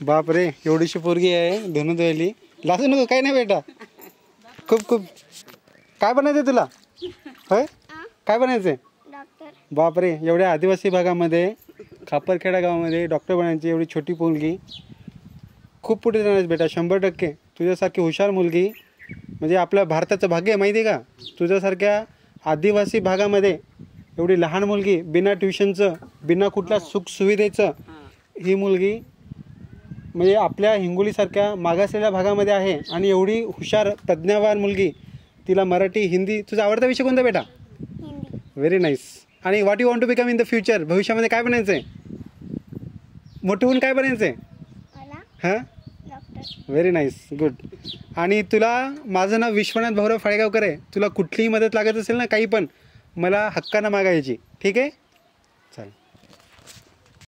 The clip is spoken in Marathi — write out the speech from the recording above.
बाप रे, एवढीशी पोरगी आहे धुणं धुवायली. लाजू नको, काय नाही बेटा. खूप खूप. काय बनायचंय तुला? होय, काय बनायचंय? बाप रे, एवढ्या आदिवासी भागामध्ये खापरखेडा गावामध्ये डॉक्टर बनायची एवढी छोटी मुलगी. खूप पुढे जाणार बेटा, 100%. तुझ्यासारखी हुशार मुलगी म्हणजे आपल्या भारताचं भाग्य आहे, माहिती आहे का? तुझ्यासारख्या आदिवासी भागामध्ये एवढी लहान मुलगी, बिना ट्युशनचं, बिना कुठल्या सुखसुविधेचं ही मुलगी म्हणजे आपल्या हिंगोलीसारख्या मागासलेल्या भागामध्ये आहे. आणि एवढी हुशार प्रज्ञावान मुलगी, तिला मराठी, हिंदी. तुझा आवडता विषय कोणता बेटा? Very nice. आणि what you want to become in the future? भविष्यामध्ये काय बनायचं आहे? मोठं होऊन काय बनायचं आहे? हां, व्हेरी नाईस, गुड. आणि तुला, माझं नाव विश्वनाथ भाऊराव फाळेगावकर आहे. तुला कुठलीही मदत लागत असेल ना, काही पण, मला हक्कानं मागायची, ठीक आहे? चालेल.